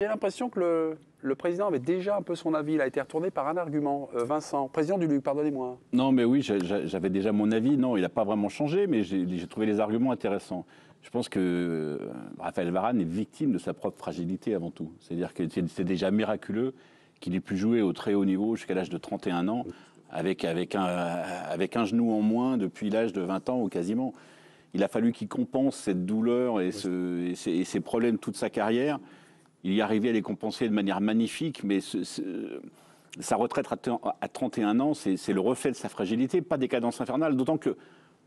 J'ai l'impression que le président avait déjà un peu son avis. Il a été retourné par un argument. Vincent, président du LUC, pardonnez-moi. Non, mais oui, j'avais déjà mon avis. Non, il n'a pas vraiment changé, mais j'ai trouvé les arguments intéressants. Je pense que Raphaël Varane est victime de sa propre fragilité avant tout. C'est-à-dire que c'est déjà miraculeux qu'il ait pu jouer au très haut niveau jusqu'à l'âge de 31 ans, avec un genou en moins depuis l'âge de 20 ans ou quasiment. Il a fallu qu'il compense cette douleur et ces problèmes toute sa carrière. Il y arrivait à les compenser de manière magnifique, mais sa retraite à 31 ans, c'est le reflet de sa fragilité, pas des cadences infernales. D'autant que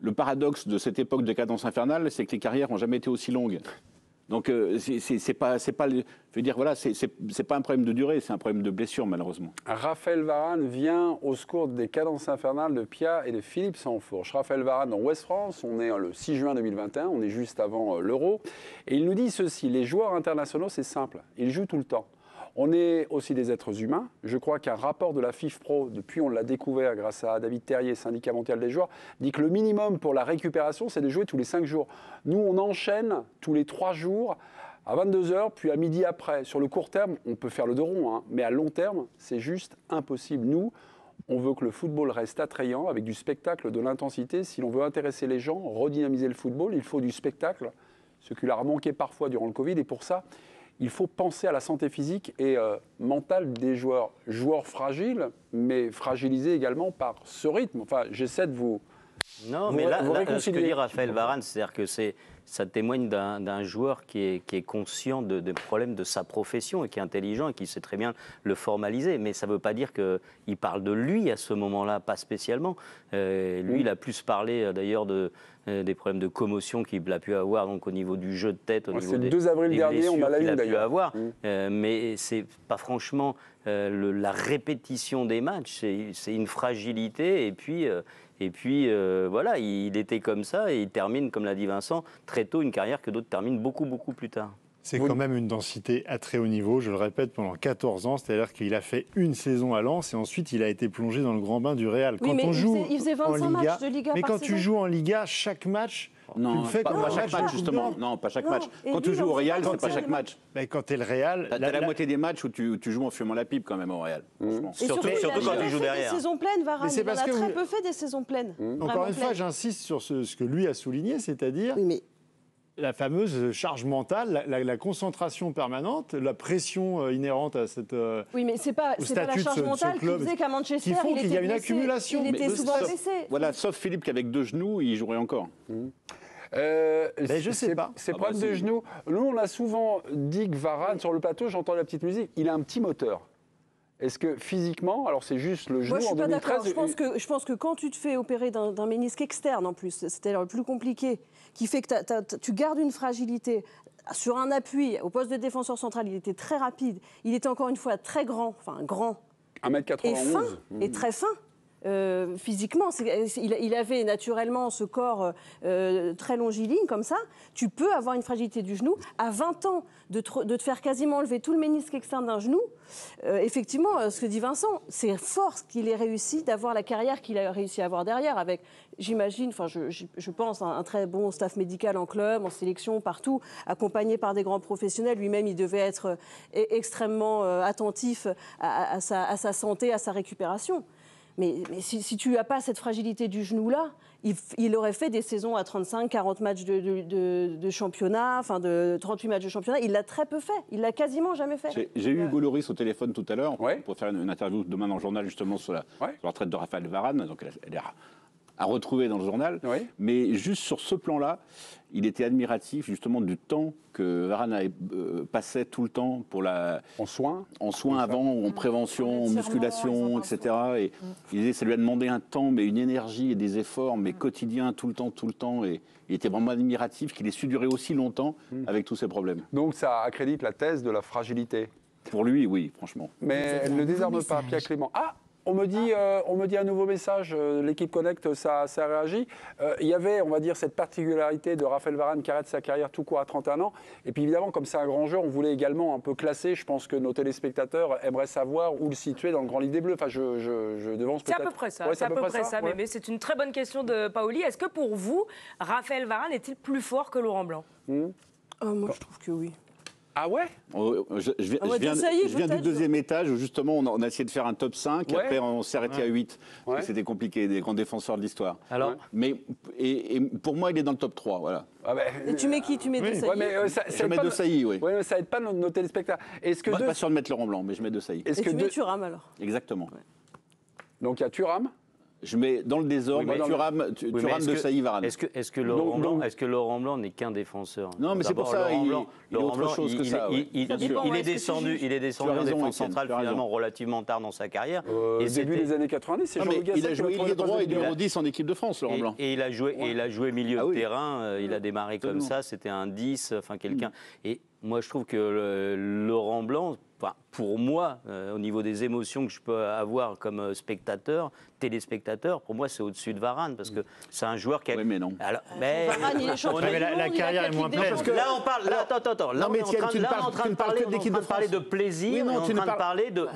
le paradoxe de cette époque de cadence infernale, c'est que les carrières n'ont jamais été aussi longues. Donc c'est pas, je veux dire, voilà, c'est pas un problème de durée, c'est un problème de blessure malheureusement. Raphaël Varane vient au secours des cadences infernales de Pia et de Philippe Sansfourche. Raphaël Varane en Ouest France, on est le 6 juin 2021, on est juste avant l'Euro, et il nous dit ceci: les joueurs internationaux, c'est simple, ils jouent tout le temps. On est aussi des êtres humains. Je crois qu'un rapport de la FIFPro, depuis on l'a découvert grâce à David Terrier, syndicat mondial des joueurs, dit que le minimum pour la récupération, c'est de jouer tous les 5 jours. Nous, on enchaîne tous les 3 jours à 22h, puis à midi après. Sur le court terme, on peut faire le dos rond, hein, mais à long terme, c'est juste impossible. Nous, on veut que le football reste attrayant, avec du spectacle, de l'intensité. Si l'on veut intéresser les gens, redynamiser le football, il faut du spectacle, ce qui leur a manqué parfois durant le Covid. Et pour ça, il faut penser à la santé physique et mentale des joueurs. Joueurs fragiles, mais fragilisés également par ce rythme. Enfin, j'essaie de vous... Non, mais là, ce que dit Raphaël Varane, c'est-à-dire que ça témoigne d'un joueur qui est conscient des problèmes de sa profession et qui est intelligent et qui sait très bien le formaliser. Mais ça ne veut pas dire qu'il parle de lui à ce moment-là, pas spécialement. Lui, il a plus parlé d'ailleurs des problèmes de commotion qu'il a pu avoir donc, au niveau du jeu de tête, au niveau des 2 avril dernier, on a la une d'ailleurs. Mais c'est pas franchement la répétition des matchs, c'est une fragilité et puis, voilà, il était comme ça et il termine, comme l'a dit Vincent, très tôt une carrière que d'autres terminent beaucoup, beaucoup plus tard. C'est quand même une densité à très haut niveau, je le répète, pendant 14 ans. C'est-à-dire qu'il a fait une saison à Lens et ensuite il a été plongé dans le grand bain du Real. Oui, quand on joue il faisait 25 matchs de Liga mais par quand saison. Tu joues en Liga, chaque match... Non, pas chaque match, justement. Non, pas chaque match. Quand tu joues au Real, c'est pas chaque match. Mais quand tu es le Real... T'as la moitié des matchs où tu joues en fumant la pipe quand même au Real. Surtout quand tu joues derrière. Des saisons pleines, Varane. Il en a très peu fait des saisons pleines. Encore une fois, j'insiste sur ce que lui a souligné, c'est-à-dire... la fameuse charge mentale, la concentration permanente, la pression inhérente à cette oui, mais c'est pas la charge mentale qui faisait qu'à Manchester, il y a une accumulation. Il était souvent blessé. Voilà, sauf Philippe qu'avec 2 genoux, il jouerait encore. Je sais pas. C'est problème de genoux. Nous, on a souvent dit que Varane, sur le plateau, j'entends la petite musique, il a un petit moteur. Est-ce que physiquement, alors c'est juste le genou en 2013... Moi, je suis pas d'accord. Je pense que quand tu te fais opérer d'un ménisque externe, en plus, c'était le plus compliqué, qui fait que tu gardes une fragilité sur un appui au poste de défenseur central, il était très rapide, il était encore une fois très grand, enfin grand, 1m91. Et fin, et très fin. Physiquement, il avait naturellement ce corps très longiligne comme ça. Tu peux avoir une fragilité du genou. À 20 ans, de te faire quasiment enlever tout le ménisque externe d'un genou, effectivement, ce que dit Vincent, c'est fort qu'il ait réussi d'avoir la carrière qu'il a réussi à avoir derrière, avec, j'imagine, enfin je pense, un très bon staff médical en club, en sélection, partout, accompagné par des grands professionnels. Lui-même, il devait être extrêmement attentif à sa santé, à sa récupération. Mais si tu n'as pas cette fragilité du genou-là, il aurait fait des saisons à 35, 40 matchs de championnat, enfin de 38 matchs de championnat. Il l'a très peu fait. Il l'a quasiment jamais fait. J'ai eu Hugo Lloris au téléphone tout à l'heure pour faire une interview demain dans le journal justement sur la retraite de Raphaël Varane. Donc elle est à retrouver dans le journal. Mais juste sur ce plan-là, il était admiratif justement du temps que Varane passait tout le temps pour en soins avant, en prévention, en musculation, etc. Et il disait que ça lui a demandé un temps, mais une énergie et des efforts, mais quotidiens, tout le temps. Et il était vraiment admiratif qu'il ait su durer aussi longtemps avec tous ces problèmes. Donc ça accrédite la thèse de la fragilité. Pour lui, oui, franchement. Mais elle ne désarme pas, Pierre Clément. Ah, on me dit un nouveau message, l'équipe Connect, ça réagit. Il y avait, on va dire, cette particularité de Raphaël Varane qui arrête sa carrière tout court à 31 ans. Et puis évidemment, comme c'est un grand joueur, on voulait également un peu classer. Je pense que nos téléspectateurs aimeraient savoir où le situer dans le grand livre des Bleus. Enfin, je devance peut-être. C'est à peu près ça. Ouais, c'est à peu près ça. Mais c'est une très bonne question de Paoli. Est-ce que pour vous, Raphaël Varane est-il plus fort que Laurent Blanc? Moi, je trouve que oui. Ah ouais? Je viens du deuxième étage où justement on a essayé de faire un top 5, après on s'est arrêté à 8. C'était compliqué, des grands défenseurs de l'histoire. Alors, mais et pour moi, il est dans le top 3, voilà. Ah bah, et tu mets qui? Tu mets Desailly? Je mets Desailly, oui. Ouais, mais ça aide pas nos téléspectateurs. Est-ce que Moi, je suis pas sûr de mettre Laurent Blanc, mais je mets Desailly. Et tu mets Thuram alors? Exactement. Donc il y a Thuram. Je mets dans le désordre Thuram, Desailly, Varane. Est-ce que Laurent Blanc n'est qu'un défenseur? Non, mais c'est pour ça. Laurent Blanc, il est descendu en défense centrale finalement relativement tard dans sa carrière. Au début des années 90, c'est Jean-Luc Gasset. Il a joué ailier droit et numéro 10 en équipe de France, Laurent Blanc. Et il a joué milieu de terrain. Il a démarré comme ça. C'était un 10, enfin quelqu'un. Et moi, je trouve que Laurent Blanc, pour moi, au niveau des émotions que je peux avoir comme spectateur, téléspectateur, pour moi, c'est au-dessus de Varane, parce que c'est un joueur qui a... Oui, mais non. Alors, Varane, il est champion. La carrière est moins pleine. Parce que là, on parle... Attends. Là, on est en train de parler de plaisir, on est en train de parler de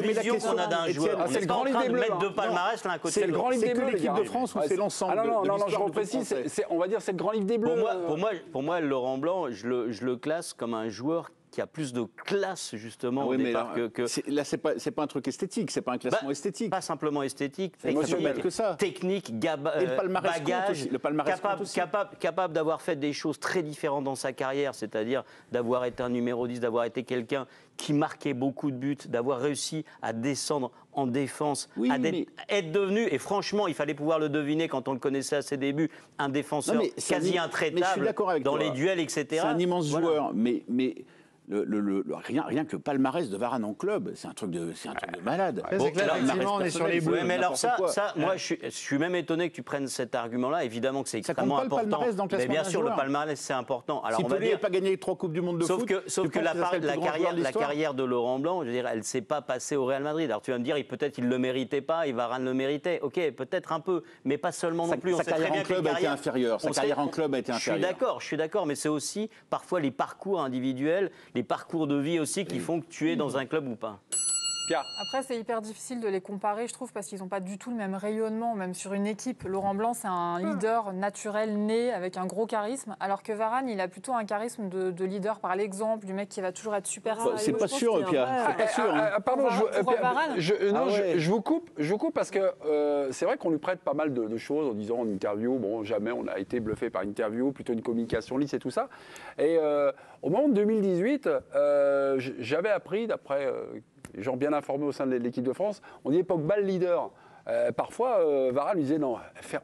vision qu'on a d'un joueur. C'est le grand livre des Bleus. Mettre deux palmarès l'un à côté de l'autre. C'est que l'équipe de France ou c'est l'ensemble? Non, je reprécise, on va dire c'est le grand livre des Bleus. Pour moi, Laurent Blanc, je le classe comme un joueur qui a plus de classe justement au départ que... Là, c'est pas un truc esthétique, c'est pas un classement esthétique. Pas simplement esthétique, technique, bagage, capable d'avoir fait des choses très différentes dans sa carrière, c'est-à-dire d'avoir été un numéro 10, d'avoir été quelqu'un qui marquait beaucoup de buts, d'avoir réussi à descendre en défense, être devenu, et franchement, il fallait pouvoir le deviner quand on le connaissait à ses débuts, un défenseur quasi intraitable dans les duels, etc. C'est un immense joueur, mais rien que le palmarès de Varane en club, c'est un truc de malade. C'est que là, effectivement, on est sur les Bleus. Mais alors moi, je suis même étonné que tu prennes cet argument-là. Évidemment que c'est extrêmement important. Mais bien sûr, le palmarès, c'est important. Alors, si Pelé n'a pas gagné 3 Coupes du Monde de foot, sauf que la carrière de Laurent Blanc, je veux dire, elle ne s'est pas passée au Real Madrid. Alors tu vas me dire, peut-être qu'il ne le méritait pas, et Varane le méritait. Ok, peut-être un peu, mais pas seulement non plus. Sa carrière en club a été inférieure. Je suis d'accord, mais c'est aussi parfois les parcours individuels, les parcours de vie aussi qui font que tu es dans un club ou pas. Après, c'est hyper difficile de les comparer, je trouve, parce qu'ils n'ont pas du tout le même rayonnement, même sur une équipe. Laurent Blanc, c'est un leader naturel, né, avec un gros charisme, alors que Varane, il a plutôt un charisme de leader par l'exemple, du mec qui va toujours être super sérieux. C'est pas sûr, Pierre. C'est pas sûr. Pardon, je vous coupe parce que c'est vrai qu'on lui prête pas mal de choses en disant en interview, bon, jamais on a été bluffé par interview, plutôt une communication lisse et tout ça. Et au moment de 2018, j'avais appris, d'après les gens bien informés au sein de l'équipe de France, on dit Pogba le leader. Parfois, Varane lui disait non,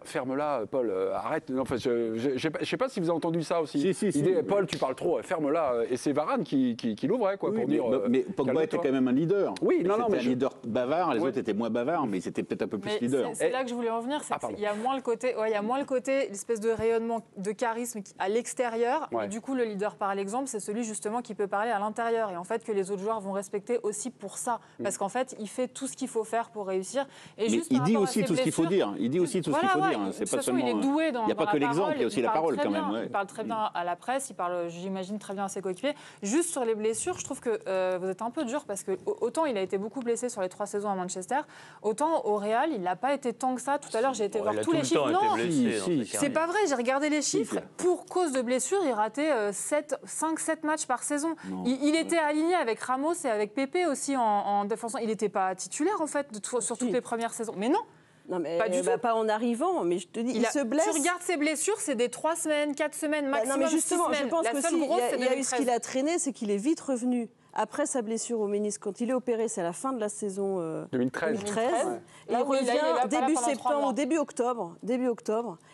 ferme-la, Paul, arrête. Non, enfin, je ne sais pas si vous avez entendu ça aussi. Si, il dit Paul, tu parles trop, ferme-la. Et c'est Varane qui l'ouvrait, quoi, pour dire. Mais Pogba était quand même un leader. Oui, mais un leader bavard. Les autres étaient moins bavards, mais ils étaient peut-être un peu plus leaders. C'est là que je voulais en venir. Il y a moins le côté, l'espèce de rayonnement, de charisme à l'extérieur. Et du coup, le leader par l'exemple, c'est celui justement qui peut parler à l'intérieur. Et en fait, que les autres joueurs vont respecter aussi pour ça, parce qu'en fait, il fait tout ce qu'il faut faire pour réussir. Et il dit aussi tout ce qu'il faut dire. Il dit aussi tout ce qu'il faut dire. C'est pas seulement. Il est doué dans. Il n'y a pas que l'exemple, il y a aussi la parole quand même. Il parle très bien à la presse, il parle, j'imagine, très bien à ses coéquipiers. Juste sur les blessures, je trouve que vous êtes un peu dur parce que autant il a été beaucoup blessé sur les 3 saisons à Manchester, autant au Real, il n'a pas été tant que ça. Tout à l'heure, j'ai été voir tous les chiffres. Non, c'est pas vrai. J'ai regardé les chiffres. Pour cause de blessure, il ratait 5-7 matchs par saison. Il était aligné avec Ramos et avec Pepe aussi en défensant. Il n'était pas titulaire en fait sur toutes les premières saisons. Mais non. Non, mais pas en arrivant, mais je te dis, il se blesse. Tu regardes ses blessures, c'est des 3 semaines, 4 semaines, maximum. Non, mais justement, 6 semaines. Je pense qu'il y a eu ce qu'il a traîné, c'est qu'il est vite revenu. Après sa blessure au ménisque, quand il est opéré, c'est à la fin de la saison 2013. Il revient début septembre ou début octobre.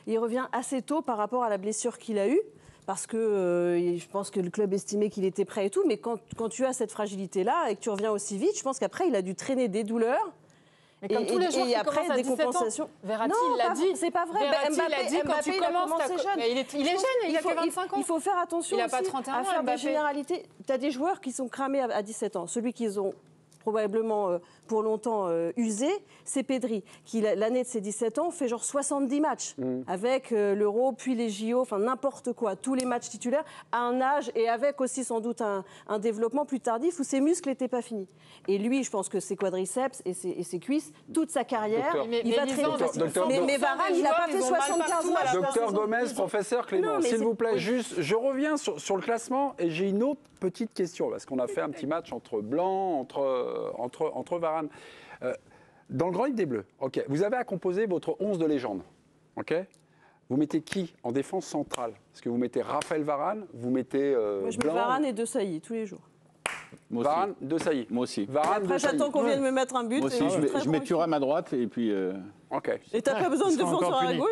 Il revient assez tôt par rapport à la blessure qu'il a eue. Parce que je pense que le club estimait qu'il était prêt et tout. Mais quand tu as cette fragilité-là et que tu reviens aussi vite, je pense qu'après, il a dû traîner des douleurs. Mais comme tous les joueurs qui commencent à 17 ans, Verratti l'a dit. C'est pas vrai. Mbappé, quand tu commences, il est jeune, il a que 25 ans. Il faut faire attention il a pas 31 ans, à faire des généralités. Tu as des joueurs qui sont cramés à 17 ans. Celui qu'ils ont probablement pour longtemps usé, c'est Pedri, qui l'année de ses 17 ans fait genre 70 matchs avec l'Euro, puis les JO, enfin n'importe quoi, tous les matchs titulaires, à un âge et avec aussi sans doute un développement plus tardif où ses muscles n'étaient pas finis. Et lui, je pense que ses quadriceps et ses cuisses, toute sa carrière, il va très vite. Mais Varane, il n'a pas fait 75 matchs. Docteur Gomez, professeur Clément, s'il vous plaît, juste, je reviens sur le classement et j'ai une autre petite question, parce qu'on a fait un petit match entre Blanc, entre Varane. Dans le Grand Livre des Bleus, ok, vous avez à composer votre 11 de légende, ok. Vous mettez qui en défense centrale? Est-ce que vous mettez Raphaël Varane, vous mettez Moi, je mets Varane et De Sailly tous les jours. Varane, De Sailly. Moi aussi. Varane, après, j'attends qu'on vienne me mettre un but. Moi aussi, je mets Thuram à droite et puis... Ok. Et t'as pas besoin de défenseur à gauche.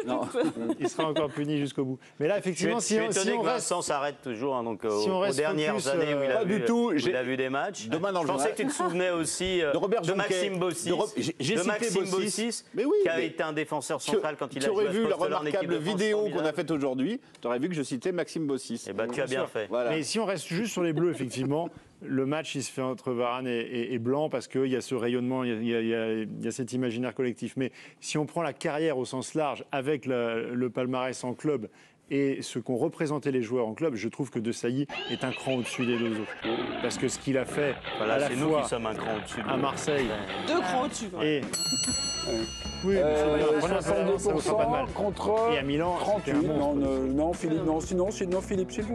Il sera encore puni jusqu'au bout. Mais là, effectivement, si on reste... reste... Vincent s'arrête toujours, hein, donc si aux dernières années où il a vu des matchs. Demain dans je pensais que tu te souvenais aussi de Maxime Bossis. J'ai cité Bossis, qui avait été un défenseur central quand il a joué à ce poste-là en équipe de France. Tu aurais vu la remarquable vidéo qu'on a faite aujourd'hui, tu aurais vu que je citais Maxime Bossis. Eh ben, tu as bien fait. Mais si on reste juste sur les Bleus, effectivement, le match, il se fait entre Varane et Blanc parce qu'il y a ce rayonnement, il y a cet imaginaire collectif. Mais si on prend la carrière au sens large, avec le palmarès en club et ce qu'ont représenté les joueurs en club, je trouve que De Sailly est un cran au-dessus des deux autres. Parce que ce qu'il a fait à la fois qui sommes un cran au-dessus à Marseille... Deux crans au-dessus. Et... Oui, mais ça vaut pas de mal. Contre et à Milan, 38. Non, Philippe, s'il vous plaît.